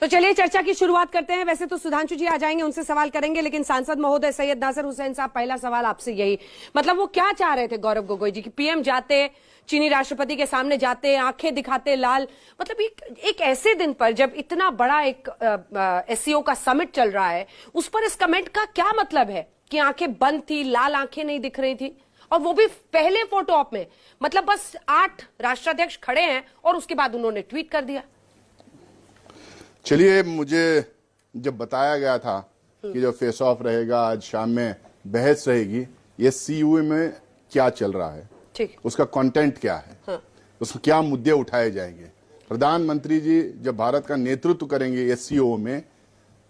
तो चलिए चर्चा की शुरुआत करते हैं। वैसे तो सुधांशु जी आ जाएंगे, उनसे सवाल करेंगे, लेकिन सांसद महोदय सैयद नासिर हुसैन साहब, पहला सवाल आपसे यही, मतलब वो क्या चाह रहे थे गौरव गोगोई जी की पीएम जाते, चीनी राष्ट्रपति के सामने जाते, आंखें दिखाते लाल, मतलब एक ऐसे दिन पर जब इतना बड़ा एक एससीओ का समिट चल रहा है, उस पर इस कमेंट का क्या मतलब है कि आंखें बंद थी, लाल आंखें नहीं दिख रही थी, और वो भी पहले फोटो ऑप में, मतलब बस 8 राष्ट्राध्यक्ष खड़े हैं और उसके बाद उन्होंने ट्वीट कर दिया। चलिए, मुझे जब बताया गया था कि जो फेस ऑफ रहेगा आज शाम में बहस रहेगी, ये सीयू में क्या चल रहा है, ठीक, उसका कंटेंट क्या है, हाँ। उसमें क्या मुद्दे उठाए जाएंगे। प्रधानमंत्री जी जब भारत का नेतृत्व करेंगे एससीओ में,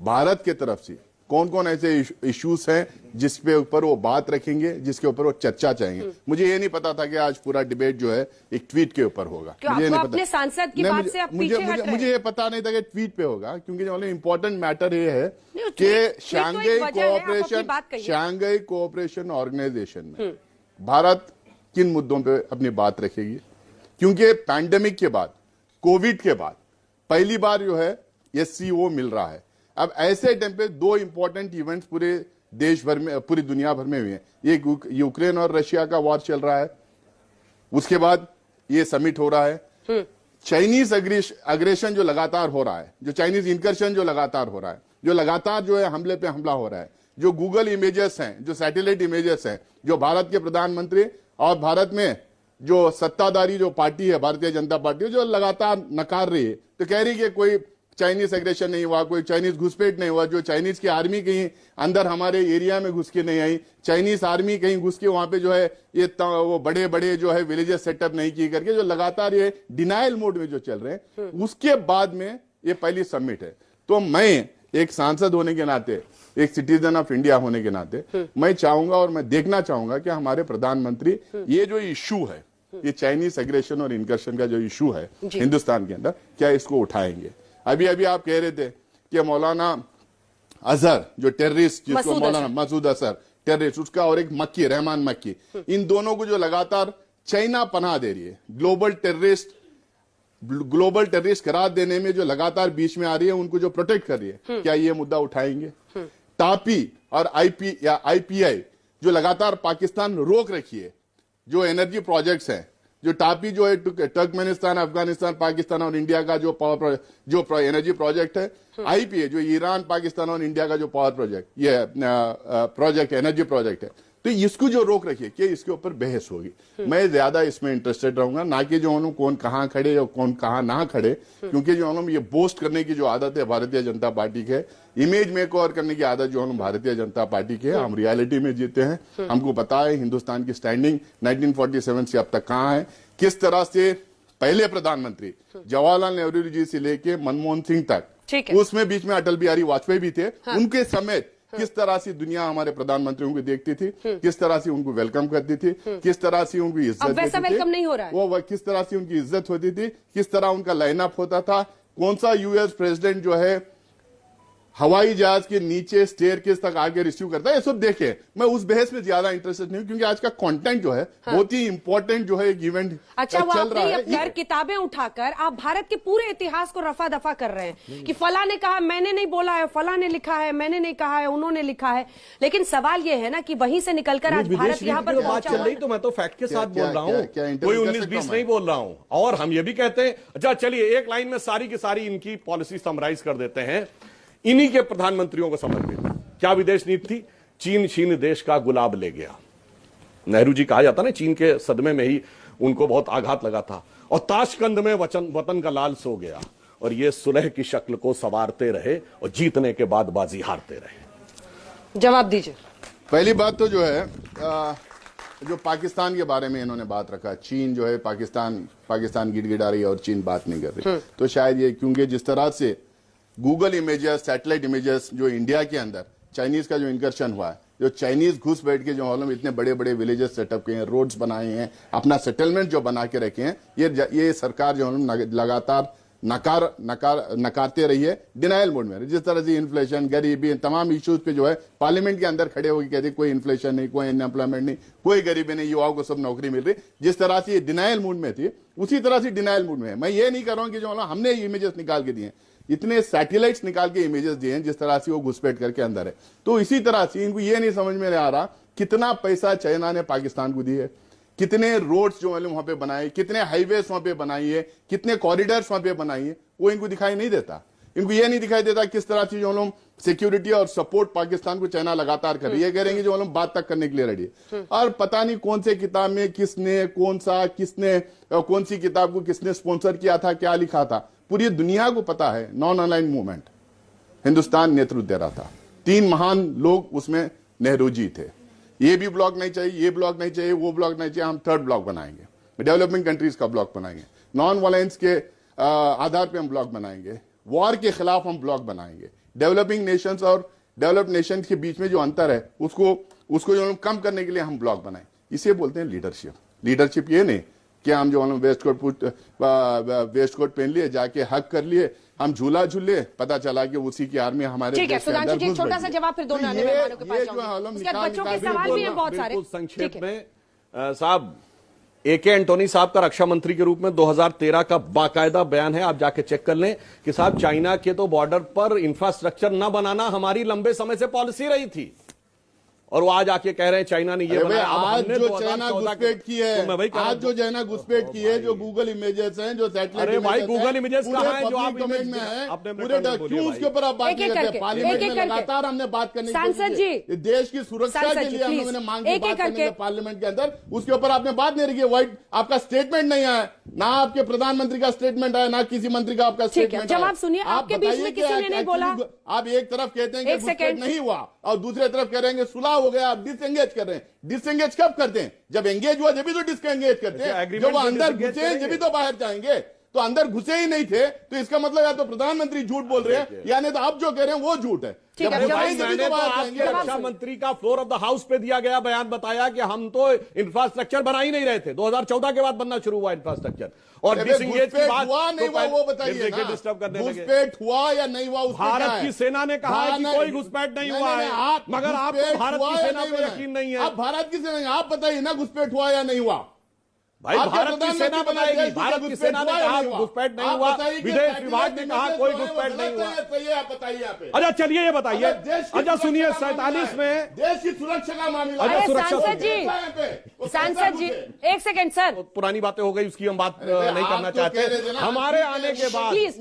भारत की तरफ से कौन कौन ऐसे इश्यूज हैं जिसपे ऊपर वो बात रखेंगे, जिसके ऊपर वो चर्चा चाहेंगे। मुझे ये नहीं पता था कि आज पूरा डिबेट जो है एक ट्वीट के ऊपर होगा। मुझे नहीं पता, सांसद की बात से आप पीछे हट रहे हैं। मुझे ये पता नहीं था कि ट्वीट पे होगा, क्योंकि जो इम्पोर्टेंट मैटर ये है कि शांघाई कोऑपरेशन ऑर्गेनाइजेशन में भारत किन मुद्दों पे अपनी बात रखेगी, क्योंकि पैंडेमिक के बाद, कोविड के बाद पहली बार जो है एससीओ मिल रहा है। अब ऐसे टाइम पे 2 इंपॉर्टेंट इवेंट्स पूरे देश भर में, पूरी दुनिया भर में हुए हैं। ये यूक्रेन और रशिया का वॉर चल रहा है, उसके बाद ये समिट हो रहा है। चाइनीज अग्रेशन जो लगातार हो रहा है, जो चाइनीज इनकर्शन जो लगातार हो रहा है, जो लगातार जो है हमले पे हमला हो रहा है, जो गूगल इमेजेस हैं, जो सैटेलाइट इमेजेस हैं, जो भारत के प्रधानमंत्री और भारत में जो सत्ताधारी जो पार्टी है भारतीय जनता पार्टी, जो लगातार नकार रही है, तो कह रही है कि कोई चाइनीज एग्रेशन नहीं हुआ, कोई चाइनीज घुसपैठ नहीं हुआ, जो चाइनीज की आर्मी कहीं अंदर हमारे एरिया में घुस के नहीं आई, चाइनीज आर्मी कहीं घुस के वहां पे जो है ये वो बड़े बड़े जो है विलेजेस सेटअप नहीं की करके, जो लगातार ये डिनाइल मोड में जो चल रहे हैं, उसके बाद में ये पहली समिट है। तो मैं एक सांसद होने के नाते, एक सिटीजन ऑफ इंडिया होने के नाते मैं चाहूंगा और मैं देखना चाहूंगा कि हमारे प्रधानमंत्री ये जो इश्यू है, ये चाइनीज एग्रेशन और इनकर्शन का जो इश्यू है हिंदुस्तान के अंदर, क्या इसको उठाएंगे। अभी अभी आप कह रहे थे कि मौलाना अजहर जो टेररिस्ट, जिसको मौलाना मसूद अजहर टेररिस्ट, उसका और एक मक्की, रहमान मक्की, इन दोनों को जो लगातार चाइना पनाह दे रही है, ग्लोबल टेररिस्ट करार देने में जो लगातार बीच में आ रही है, उनको जो प्रोटेक्ट कर रही है, क्या ये मुद्दा उठाएंगे। टापी और आईपीआई जो लगातार पाकिस्तान रोक रखी है, जो एनर्जी प्रोजेक्ट्स हैं, जो टापी जो है तुर्कमेनिस्तान, अफगानिस्तान, पाकिस्तान और इंडिया का जो एनर्जी प्रोजेक्ट है, आईपीए जो ईरान, पाकिस्तान और इंडिया का जो पावर प्रोजेक्ट, ये प्रोजेक्ट एनर्जी प्रोजेक्ट है, तो इसको जो रोक रखिए कि इसके ऊपर बहस होगी। मैं ज्यादा इसमें इंटरेस्टेड रहूंगा, ना कि जो कौन कहां खड़े और कौन कहां ना खड़े, क्योंकि जो ये बोस्ट करने की जो आदत है भारतीय जनता पार्टी के, इमेज मेक ओवर करने की आदत जो भारतीय जनता पार्टी के, हम रियलिटी में जीते हैं। हमको पता है हिंदुस्तान की स्टैंडिंग 1947 से अब तक कहां है, किस तरह से पहले प्रधानमंत्री जवाहरलाल नेहरू जी से लेके मनमोहन सिंह तक, उसमें बीच में अटल बिहारी वाजपेयी भी थे, उनके समेत किस तरह से दुनिया हमारे प्रधानमंत्रियों को देखती थी, किस तरह से उनको वेलकम करती थी, किस तरह से उनकी इज्जत होती थी, वेलकम नहीं हो रहा है। वो किस तरह से उनकी इज्जत होती थी, किस तरह उनका लाइनअप होता था, कौन सा यूएस प्रेसिडेंट जो है हवाई जहाज के नीचे स्टेयरकेस तक आगे रिसीव करता है, ये सब देखे। मैं उस बहस में ज्यादा इंटरेस्टेड नहीं हूं, क्योंकि आज का कंटेंट जो है बहुत ही इंपॉर्टेंट जो है एक इवेंट चल रहा है। किताबें उठाकर आप भारत के पूरे इतिहास को रफा दफा कर रहे हैं कि फला ने कहा, मैंने नहीं बोला है, फला ने लिखा है, मैंने नहीं कहा है, उन्होंने लिखा है। लेकिन सवाल ये है ना कि वहीं से निकलकर आज भारत यहाँ पर बात चल रही, तो मैं तो फैक्ट के साथ बोल रहा हूँ, कोई 19-20 नहीं बोल रहा हूँ। और हम ये भी कहते हैं, अच्छा चलिए एक लाइन में सारी की सारी इनकी पॉलिसी समराइज कर देते हैं, इन्हीं के प्रधानमंत्रियों को समर्पित। क्या विदेश नीति थी? चीन छीन देश का गुलाब ले गया। नेहरू जी कहा जाता ना, चीन के सदमे में ही उनको बहुत आघात लगा था। और ताशकंद में वतन का लाल सो गया, और ये सुलह की शक्ल को संवारते रहे और जीतने के बाद बाजी हारते रहे। जवाब दीजिए। पहली बात तो जो है जो पाकिस्तान के बारे में इन्होंने बात रखा, चीन जो है पाकिस्तान गिड़गिड़ा रही है और चीन बात नहीं कर रही, तो शायद ये क्योंकि जिस तरह से गूगल इमेजेस, सैटेलाइट इमेजेस जो इंडिया के अंदर चाइनीज का जो इनकर्शन हुआ है, जो चाइनीज घुस बैठ के जो हॉलों में इतने बड़े बड़े विलेजेस सेटअप किए हैं, रोड्स बनाए हैं, अपना सेटलमेंट जो बना के रखे हैं, ये सरकार जो लगातार नकारते रही है, डिनाइल मोड में। जिस तरह से इन्फ्लेशन, गरीबी, तमाम इश्यूज पे जो है पार्लियामेंट के अंदर खड़े होकर कहते कोई इन्फ्लेशन नहीं, कोई अनएम्प्लॉयमेंट नहीं, कोई गरीबी नहीं, युवाओं को सब नौकरी मिल रही। जिस तरह से ये डिनाइल मूड में थी, उसी तरह से डिनाइल मूड में है। मैं ये नहीं कर रहा हूं कि जो हमने इमेजेस निकाल के दिए, इतने सैटेलाइट्स निकाल के इमेजेस दिए हैं जिस तरह से वो घुसपैठ करके अंदर है। तो इसी तरह से इनको ये नहीं समझ में आ रहा कितना पैसा चाइना ने पाकिस्तान को दिया है, कितने रोड्स जो वहां पे बनाए, कितने हाईवेज वहां पे बनाई है, कितने कॉरिडोर्स वहां पे बनाई है, वो इनको दिखाई नहीं देता। इनको ये नहीं दिखाई देता किस तरह से जो लोग सिक्योरिटी और सपोर्ट पाकिस्तान को चाइना लगातार कर रही है, कह रहे हैं कि जो लोग बात तक करने के लिए रेडी है। और पता नहीं कौन से किताब में किसने कौन सी किताब को किसने स्पॉन्सर किया था, क्या लिखा था, पूरी दुनिया को पता है। नॉन अलाइंड मूवमेंट हिंदुस्तान नेतृत्व दे रहा था, 3 महान लोग उसमें नेहरू जी थे। ये भी ब्लॉक नहीं चाहिए, ये ब्लॉक नहीं चाहिए, वो ब्लॉक नहीं चाहिए, हम 3rd ब्लॉक बनाएंगे, डेवलपिंग कंट्रीज का ब्लॉक बनाएंगे, नॉन वायलेंस के आधार पे हम ब्लॉक बनाएंगे, वॉर के खिलाफ हम ब्लॉक बनाएंगे, डेवलपिंग नेशंस और डेवलप्ड नेशंस के बीच में जो अंतर है उसको जो कम करने के लिए हम ब्लॉक बनाए। इसे बोलते हैं लीडरशिप। लीडरशिप ये नहीं कि हम जो वेस्ट कोट पहन लिए, जाके हक कर लिए, हम झूला झूले, पता चला कि उसी की आर्मी हमारे ठीक है। सुधांशु जी, छोटा सा जवाब फिर दोनों मेहमानों के पास जाऊंगी। बच्चों के सवाल भी हैं बहुत सारे। संक्षेप में साहब, AK एंटोनी साहब का रक्षा मंत्री के रूप में 2013 का बाकायदा बयान है, आप जाके चेक कर लें कि साहब चाइना के तो बॉर्डर पर इंफ्रास्ट्रक्चर न बनाना हमारी लंबे समय से पॉलिसी रही थी, और वो आज आके कह रहे हैं चाइना ने ये बनाया। आज जो चाइना घुसपैठ की है, आज जो चाइना घुसपैठ की है, जो गूगल इमेजेस हैं, जो सैटेलाइट, अरे भाई गूगल इमेजेस कहाँ है जो आप डोमेन में है, पूरे क्यों उसके ऊपर आप बात नहीं करते? पार्लियामेंट में लगातार हमने बात करने की, देश की सुरक्षा के लिए हम लोगों ने मांग की बात करने पार्लियामेंट के अंदर, उसके ऊपर आपने बात नहीं रखी। व्हाइट आपका स्टेटमेंट नहीं आया, ना आपके प्रधानमंत्री का स्टेटमेंट आया, ना किसी मंत्री का आपका स्टेटमेंट। जवाब सुनिए, आपके बीच में किसी ने नहीं बोला। आप एक तरफ कहते हैं कि घुसपैठ नहीं हुआ और दूसरे तरफ कह रहे हैं सुलह हो गया, आप डिसएंगेज कर रहे हैं। डिसएंगेज कब करते हैं? जब एंगेज हुआ जब भी तो डिसएंगेज करते हैं। जब वो अंदर घुसे जब भी तो बाहर जाएंगे, तो अंदर घुसे ही नहीं थे, तो इसका मतलब या तो प्रधानमंत्री झूठ बोल रहे हैं या नहीं तो आप जो कह रहे हैं वो झूठ है। रक्षा मंत्री का फ्लोर ऑफ द हाउस पे दिया गया बयान बताया कि हम तो इंफ्रास्ट्रक्चर बना ही नहीं रहे थे, 2014 के बाद बनना शुरू हुआ इंफ्रास्ट्रक्चर। और डिसएंगेज की बात हुआ नहीं हुआ वो बताइए ना, डिस्टर्ब करने लगे। घुसपैठ हुआ या नहीं हुआ? भारत की सेना ने कहा है कि कोई घुसपैठ नहीं हुआ है, मगर आपको भारत की सेना पर यकीन नहीं है। आप भारत की सेना, आप बताइए ना घुसपैठ हुआ या नहीं हुआ? भाई भारत की सेना बताएगी, भारत की सेना ने कहा घुसपैठ नहीं हुआ, विदेश विभाग ने कहा कोई घुसपैठ नहीं हुआ। आप बताइए। अच्छा चलिए ये बताइए, अच्छा सुनिए, 47 में देश की सुरक्षा का मामला। अरे सांसद जी एक सेकंड सर, पुरानी बातें हो गई, उसकी हम बात नहीं करना चाहते। हमारे आने के बाद प्लीज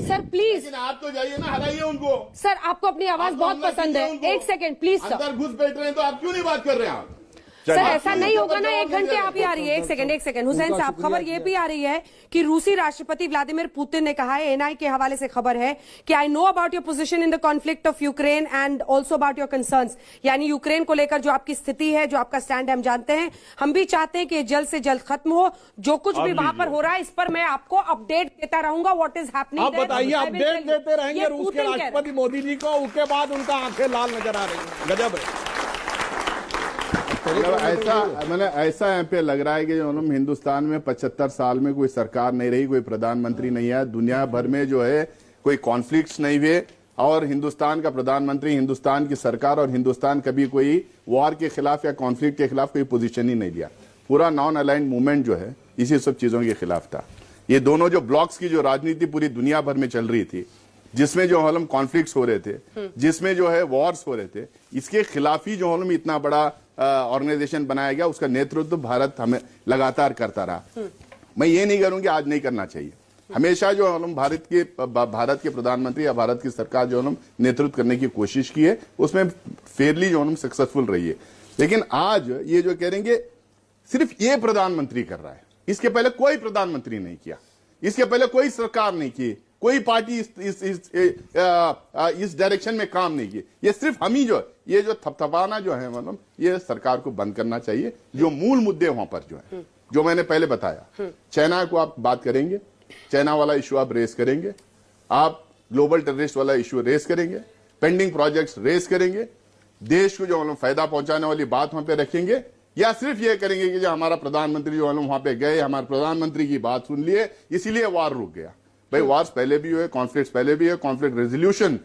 सर प्लीज आप तो जाइए ना, हराइए उनको। सर आपको अपनी आवाज बहुत पसंद है, एक सेकंड प्लीज सर। अंदर घुस बैठ रहे हैं तो आप क्यों नहीं बात कर रहे हैं? आप सर ऐसा नहीं होगा ना, 1 घंटे आप ही आ रही है। एक सेकंड हुसैन साहब, खबर ये भी आ रही है कि रूसी राष्ट्रपति व्लादिमीर पुतिन ने कहा है, एनआई के हवाले से खबर है कि I know about your position in the conflict of Ukraine and also about your concerns, यानी यूक्रेन को लेकर जो आपकी स्थिति है, जो आपका स्टैंड है, हम जानते हैं। हम भी चाहते हैं कि जल्द से जल्द खत्म हो। जो कुछ भी वहां पर हो रहा है इस पर मैं आपको अपडेट देता रहूंगा, व्हाट इज हैपनिंग। आप बताइए, अपडेट देते रहेंगे रूस के राष्ट्रपति मोदी जी को, उसके बाद उनका आंखें लाल नजर आ रही है। गजब है। ऐसा यहाँ पे लग रहा है कि जो हिंदुस्तान में 75 साल में कोई सरकार नहीं रही, कोई प्रधानमंत्री नहीं है, दुनिया भर में जो है कोई कॉन्फ्लिक्ट्स नहीं हुए, और हिंदुस्तान का प्रधानमंत्री, हिंदुस्तान की सरकार और हिंदुस्तान कभी कोई वॉर के खिलाफ या कॉन्फ्लिक्ट के खिलाफ कोई पोजीशन ही नहीं लिया। पूरा नॉन अलाइंड मूवमेंट जो है इसी सब चीजों के खिलाफ था। ये दोनों जो ब्लॉक्स की जो राजनीति पूरी दुनिया भर में चल रही थी, जिसमें जो हम कॉन्फ्लिक्ट्स हो रहे थे, जिसमें जो है वॉर्स हो रहे थे, इसके खिलाफ ही जो हम इतना बड़ा ऑर्गेनाइजेशन बनाया गया, उसका नेतृत्व भारत हमें लगातार करता रहा। मैं ये नहीं करूं कि आज नहीं करना चाहिए, हमेशा जो हम भारत के प्रधानमंत्री या भारत की सरकार जो हम नेतृत्व करने की कोशिश की है, उसमें फेयरली जो हम सक्सेसफुल रही है। लेकिन आज ये जो कहेंगे सिर्फ ये प्रधानमंत्री कर रहा है, इसके पहले कोई प्रधानमंत्री नहीं किया, इसके पहले कोई सरकार नहीं की, कोई पार्टी इस डायरेक्शन में काम नहीं की। ये सिर्फ हम ही जो ये जो थपथपाना जो है, मतलब ये सरकार को बंद करना चाहिए। जो मूल मुद्दे वहां पर जो है, जो मैंने पहले बताया, चाइना को आप बात करेंगे, चाइना वाला इश्यू आप रेस करेंगे, आप ग्लोबल टेररिस्ट वाला इश्यू रेस करेंगे, पेंडिंग प्रोजेक्ट्स रेस करेंगे, देश को जो मतलब फायदा पहुंचाने वाली बात वहां पे रखेंगे, या सिर्फ ये करेंगे कि जो हमारा प्रधानमंत्री जो वहां पे गए, हमारे प्रधानमंत्री की बात सुन लिए इसीलिए वार रुक गया। भाई वार्स पहले भी हुए, कॉन्फ्लिक्ट पहले भी है, कॉन्फ्लिक्ट रेजोल्यूशन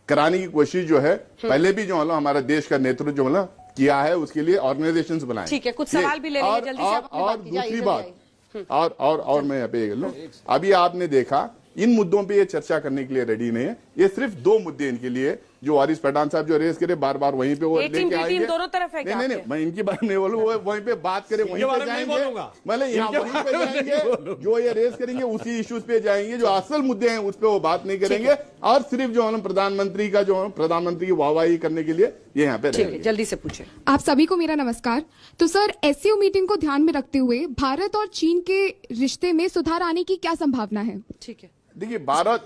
कराने की कोशिश जो है पहले भी जो मतलब हमारा देश का नेतृत्व जो मतलब किया है, उसके लिए ऑर्गेनाइजेशंस बनाए। ठीक है, कुछ सवाल भी ले लेंगे जल्दी से। और दूसरी बात, और मैं यहाँ पे लूं, अभी आपने देखा इन मुद्दों पे ये चर्चा करने के लिए रेडी नहीं है। ये सिर्फ 2 मुद्दे इनके लिए जो वारिस पठान साहब जो रेस करे बार बार वहीं पे वो लेके आएंगे। दोनों तरफ है क्या? नहीं, मैं इनकी बात नहीं बोलूँ, वो वहीं पे बात करें, वहीं पे जाएंगे, मतलब यहाँ वहीं पे जाएंगे, जो ये रेस करेंगे उसी इश्यूज पे जाएंगे, जो असल मुद्दे हैं उस पे वो बात नहीं करेंगे, और सिर्फ जो हम प्रधानमंत्री की वाहवाही करने के लिए ये यहाँ पे रहेंगे। जल्दी से पूछे। आप सभी को मेरा नमस्कार। तो सर, एससीओ मीटिंग को ध्यान में रखते हुए भारत और चीन के रिश्ते में सुधार आने की क्या संभावना है? ठीक है, देखिए भारत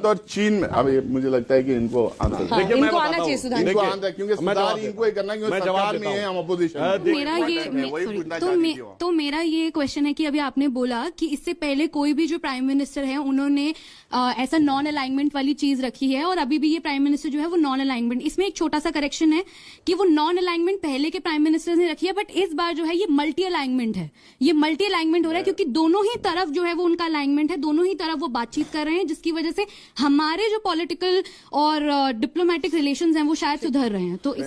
और चीन में अब मुझे लगता है कि इनको आंसर इनको आना चाहिए सुधार, इनको आंसर, क्योंकि सुधार इनको ही करना, क्योंकि सरकार में है, हम अपोजिशन। मेरा ये क्वेश्चन है कि अभी आपने बोला कि इससे पहले कोई भी जो प्राइम मिनिस्टर है उन्होंने ऐसा नॉन अलाइनमेंट वाली चीज रखी है, और अभी भी ये प्राइम मिनिस्टर जो है वो नॉन अलाइनमेंट। इसमें एक छोटा सा करेक्शन है कि वो नॉन अलाइनमेंट पहले के प्राइम मिनिस्टर ने रखी है, बट इस बार जो है ये मल्टी अलाइनमेंट है। ये मल्टी अलाइनमेंट हो रहा है क्योंकि दोनों ही तरफ जो है वो उनका अलाइनमेंट है, दोनों ही तरफ वो बातचीत कर रहे हैं, जिसकी वजह से हमारे जो पॉलिटिकल और डिप्लोमेटिक रिलेशंस हैं वो शायद सुधर रहे हैं। तो इस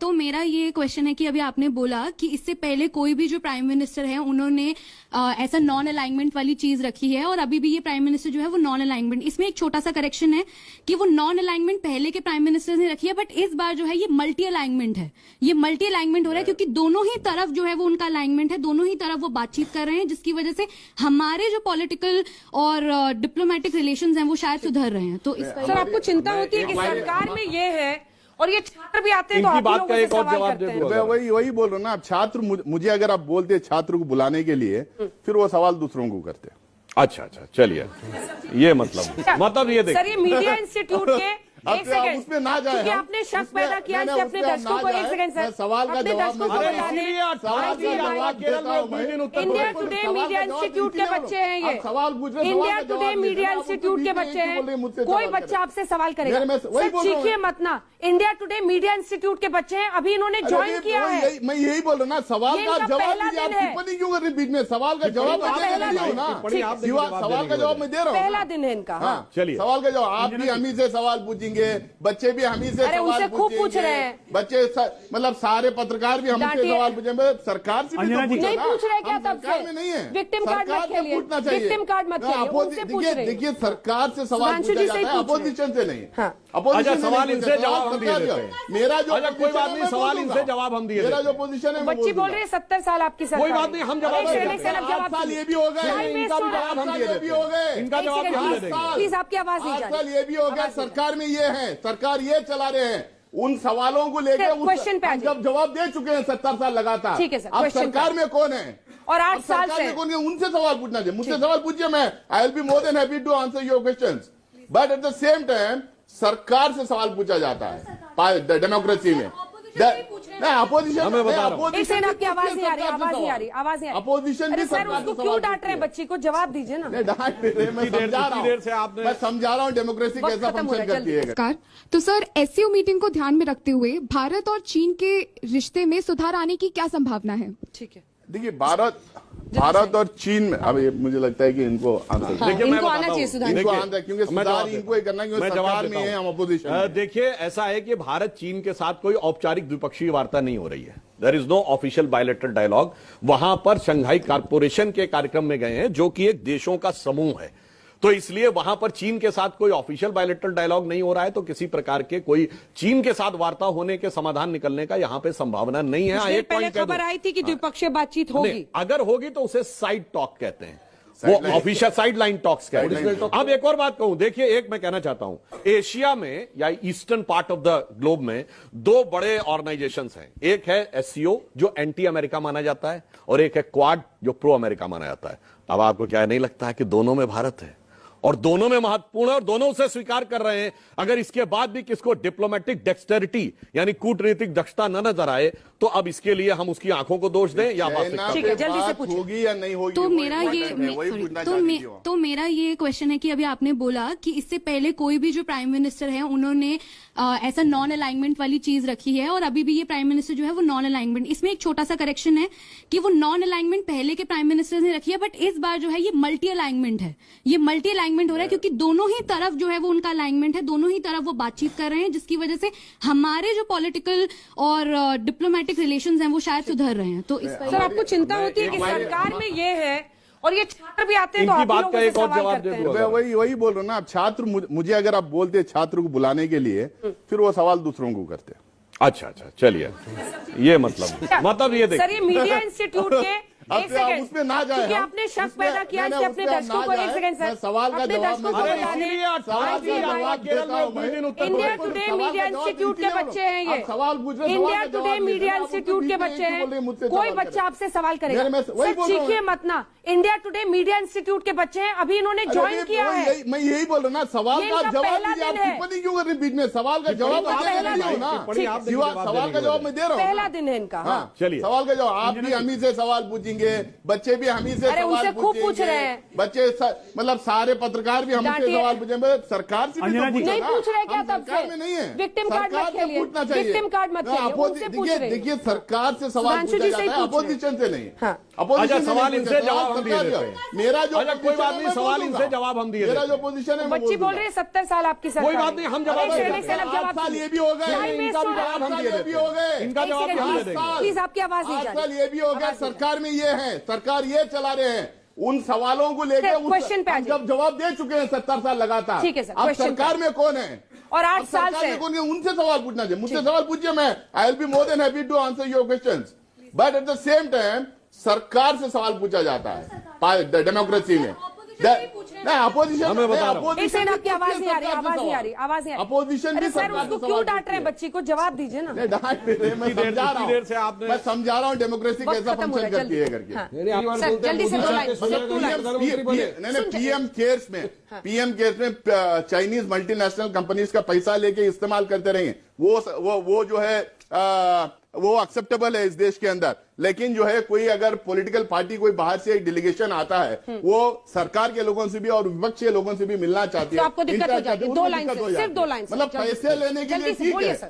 तो मेरा ये क्वेश्चन है कि अभी आपने बोला कि इससे पहले कोई भी जो प्राइम मिनिस्टर है उन्होंने ऐसा नॉन अलाइनमेंट वाली चीज रखी है, और अभी भी ये प्राइम मिनिस्टर जो है वो नॉन अलाइनमेंट। इसमें एक छोटा सा करेक्शन है कि वो नॉन अलाइनमेंट पहले के प्राइम मिनिस्टर ने रखी है, बट इस बार जो है ये मल्टी अलाइनमेंट है। ये मल्टी अलाइनमेंट हो रहा है क्योंकि दोनों ही तरफ जो है वो उनका अलाइनमेंट है, दोनों ही तरफ वो बातचीत कर रहे हैं, जिसकी वजह से हमारे जो पॉलिटिकल और डिप्लोमेटिक रिलेशंस हैं वो शायद सुधर रहे हैं। तो इसका सर आपको चिंता होती है कि सरकार में ये है और ये छात्र भी आते हैं तो इनकी आप बात लोगों का से एक और सवाल जवाब करते दे हैं। दो। मैं वही बोल रहा हूँ ना, अब छात्र मुझे अगर आप बोलते हैं छात्र को बुलाने के लिए, फिर वो सवाल दूसरों को करते हैं। अच्छा, चलिए, ये मतलब ये देखिए सर, ये मीडिया इंस्टीट्यूट के एक सेकंड उसमें ना जाए, क्योंकि आपने शक पैदा किया इससे अपने दर्शकों को, एक सेकंड सर, सवाल का अपने जवाब दर्शकों को इंडिया टुडे मीडिया इंस्टीट्यूट के बच्चे हैं, ये सवाल पूछ रहे, इंडिया टुडे मीडिया इंस्टीट्यूट के बच्चे हैं, कोई बच्चा आपसे सवाल करेगा, चीखिए मत ना। इंडिया टुडे मीडिया इंस्टीट्यूट के बच्चे हैं, अभी इन्होंने ज्वाइन किया है। मैं यही बोल रहा ना, सवाल का जवाब दीजिए, आप टिप्पणी क्यों कर रहे बीच में? सवाल का जवाब सवाल का जवाब मैं दे रहा हूँ, पहला दिन है इनका। हाँ चलिए, सवाल का जवाब आप भी हमी से सवाल पूछेंगे, बच्चे भी हमी से सवाल पूछ रहे हैं, बच्चे मतलब सारे पत्रकार भी हमसे सवाल पूछेंगे, सरकार से नहीं पूछ रहे क्या? तब सरकार में नहीं है, विक्टिम कार्ड मत खेलिए, पूछना चाहिए, विक्टिम कार्ड मत खेलिए। देखिए सरकार से सवाल पूछा जाता है, अपोजिशन से नहीं। अच्छा, सवाल इनसे जवाब हम दिए देते हैं। मेरा जो कोई बात नहीं, सवाल इनसे जवाब हम दिए। मेरा जो पोजीशन है, बच्ची बोल रही है 70 साल आपकी सरकार, कोई बात नहीं, हम जवाब साल ये भी हो गए, इनका भी जवाब हम दिए देते हैं, इनका जवाब हम दे देंगे। प्लीज आपकी आवाज नहीं जा रही। ये भी हो गया, सरकार में ये है, सरकार ये चला रहे हैं, उन सवालों को लेकर क्वेश्चन पे जब जवाब दे चुके हैं 70 साल लगातार। ठीक है सर, अब सरकार में कौन है और 8 साल से कौन है, उनसे सवाल पूछना चाहिए। मुझसे सवाल पूछिए, मैं I will be more than happy to answer your questions, but at the same time सरकार से सवाल पूछा जाता है डेमोक्रेसी में। अपोजिशन आपकी आवाज नहीं आ रही, आवाज नहीं आ रही, आवाज नहीं आ रही। अपोजिशन भी सर उसको क्यों डांट रहे हैं? बच्ची को जवाब दीजिए ना। डांट रहे, मैं समझा रहा हूँ डेमोक्रेसी कैसा फंक्शन करती है। तो सर, एससीओ मीटिंग को ध्यान में रखते हुए भारत और चीन के रिश्ते में सुधार आने की क्या संभावना है? ठीक है, देखिए भारत और चीन में अब मुझे लगता है कि इनको आंसर इनको आना चाहिए सुधार, क्योंकि सुधार इनको ही करना, क्योंकि सरकार में है, हम अपोजिशन। देखिए, ऐसा है कि भारत चीन के साथ कोई औपचारिक द्विपक्षीय वार्ता नहीं हो रही है। There is no official bilateral dialogue. वहां पर शंघाई कॉर्पोरेशन के कार्यक्रम में गए हैं, जो कि एक देशों का समूह है, तो इसलिए वहां पर चीन के साथ कोई ऑफिशियल बायलैटरल डायलॉग नहीं हो रहा है, तो किसी प्रकार के कोई चीन के साथ वार्ता होने के समाधान निकलने का यहां पे संभावना नहीं है। एक पहले खबर आई थी कि द्विपक्षीय बातचीत होगी, अगर होगी तो उसे साइड टॉक कहते हैं, वो ऑफिशियल साइड लाइन टॉक्स कहते हैं। अब एक और बात कहूं, देखिए, एक मैं कहना चाहता हूं, एशिया में या eastern part of the globe में 2 बड़े ऑर्गेनाइजेशंस हैं। एक है एससीओ, जो एंटी अमेरिका माना जाता है, और एक है क्वाड, जो प्रो अमेरिका माना जाता है। अब आपको क्या नहीं लगता है कि दोनों में भारत है और दोनों में महत्वपूर्ण है और दोनों उसे स्वीकार कर रहे हैं? अगर इसके बाद भी किसको डिप्लोमेटिक डेक्सटेरिटी यानी कूटनीतिक दक्षता न नजर आए, तो अब इसके लिए हम उसकी आंखों को दोष दें या जल्दी से पूछिए। होगी या नहीं होगी? तो मेरा ये क्वेश्चन है कि अभी आपने बोला कि इससे पहले कोई भी जो प्राइम मिनिस्टर है उन्होंने ऐसा नॉन अलाइनमेंट वाली चीज रखी है, और अभी भी ये प्राइम मिनिस्टर जो है वो नॉन अलाइनमेंट। इसमें एक छोटा सा करेक्शन है कि वो नॉन अलाइनमेंट पहले के प्राइम मिनिस्टर ने रखी है, बट इस बार जो है ये मल्टी अलाइनमेंट है। ये मल्टी अलाइनमेंट हो रहा है क्योंकि दोनों ही तरफ जो है वो उनका अलाइनमेंट है, दोनों ही तरफ वो बातचीत कर रहे हैं, जिसकी वजह से हमारे जो पॉलिटिकल और डिप्लोमेटिक डिप्लोमेटिक रिलेशंस हैं वो शायद सुधर रहे हैं, तो इस सर आपको चिंता होती है कि सरकार में ये है और ये छात्र भी आते हैं तो इनकी आप ही बात लोगों का से एक और सवाल जवाब करते दे हैं। दो। मैं वही बोल रहा हूँ ना। अब छात्र मुझे अगर आप बोलते छात्र को बुलाने के लिए, फिर वो सवाल दूसरों को करते। अच्छा, चलिए, ये मतलब ये देखिए सर ये मीडिया इंस्टीट्यूट के एक सेकंड उसमें ना जाए, क्योंकि आपने शक पैदा किया इससे अपने दर्शकों को, एक सेकंड सर, सवाल का अपने जवाब दर्शकों को मैं- बता दें। इंडिया टुडे मीडिया इंस्टीट्यूट के बच्चे हैं ये, इंडिया टुडे मीडिया इंस्टीट्यूट के बच्चे हैं। कोई बच्चा आपसे सवाल करेगा, सर चीखिए मत ना। इंडिया टुडे मीडिया इंस्टीट्यूट के बच्चे हैं, अभी इन्होंने ज्वाइन किया है। मैं यही बोल रहा हूँ ना, सवाल ये का इनका जवाब पहला दीजिए। आप दिन है। टिप्पणी क्यों कर रहे हैं बीच में? सवाल का जवाब इनका मैं पहला दे रहा हूँ दिन ना। है। ठीक है। सवाल का जवाब मैं दे रहा हूँ। पहला दिन है इनका। हाँ चलिए, सवाल का जवाब आप भी हम ही से सवाल पूछेंगे, बच्चे भी हम ही से अरे सवाल उनसे खूब पूछ रहे हैं। बच्चे मतलब सारे पत्रकार भी हमसे डांटिए। सवाल पूछेंगे। सरकार से भी तो पूछो नहीं ना। पूछ रहे क्या हम तब सरकार से? में नहीं है। विक्टिम कार्ड मत सरकार से खेलिए, पूछना चाहिए। विक्टिम कार्ड मत खेलिए, उनसे पूछ रहे हैं। देखिए सरकार से सवाल सुधांशु पूछा जी से ही जाता है, पूछ रहे हैं। अपोजिशन से नहीं। हाँ। अपोजिशन अच्छा, से सवाल नहीं इनसे पूछा, जवाब हम दिए सरकार देते जो- हैं। मेरा जो अच्छा, कोई बात नहीं, सवाल इनसे जवाब हम दिए मेरा देते जो हैं। पोजीशन है बच्ची बोल रही है 70 साल आपकी सरकार। कोई बात नहीं, हम जवाब एक दे सेकंड, देते हैं। एक सेकंड, 8 साल ये भी हो गए, Time इनका भी waste जवाब हम साल दिए ये देते भी हो गए। हैं। इनका एक जवाब सेकंड, हम दे प्लीज, देंगे। प्लीज आपकी आवाज नहीं 8 जा साल रही। ये भी हो गया। सरकार में ये है, सरकार ये चला रहे हैं। उन सवालों को लेकर सर, क्वेश्चन पे आ जाइए। जब जवाब दे चुके हैं 70 साल लगातार। ठीक है सर, अब क्वेश्चन पे सरकार में कौन है? और 8 अब साल सरकार से में कौन है? उनसे सवाल पूछना चाहिए। मुझसे सवाल पूछिए, मैं I will be more than happy to answer your questions. But at the same time सरकार से सवाल पूछा जाता है डेमोक्रेसी में। नहीं अपोजिशन, हमें बता रहा हूं। एक सेकंड, आपकी आवाज नहीं आ रही, आवाज नहीं आ रही, आवाज नहीं आ रही। अपोजिशन अरे भी सर सरकार उसको से क्यों सवाल डांट रहे हैं? पूछती है। बच्ची को जवाब दीजिए ना। नहीं डांट नहीं रहे, मैं समझा रहा इतनी देर से आपने- मैं समझा रहा हूँ डेमोक्रेसी वक्त कैसा खत्म हो रहा फंक्शन है, करती है जल्दी। करके। हाँ। सर जल्दी से 2 लाइन, सिर्फ 2 लाइन। पीएम केयर्स में चाइनीज मल्टीनेशनल कंपनीज का पैसा लेके इस्तेमाल करते रहे हैं। वो जो है वो एक्सेप्टेबल है इस देश के अंदर। लेकिन जो है कोई अगर पॉलिटिकल पार्टी कोई बाहर से एक डेलीगेशन आता है, वो सरकार के लोगों से भी और विपक्ष के लोगों से भी मिलना चाहती है। तो आपको दिक्कत हो जाती है। 2 लाइन दिक्कत हो सिर्फ जाती 2 है। लाइन मतलब पैसे लेने के लिए जल्दी से ठीक बोलिए है। सर।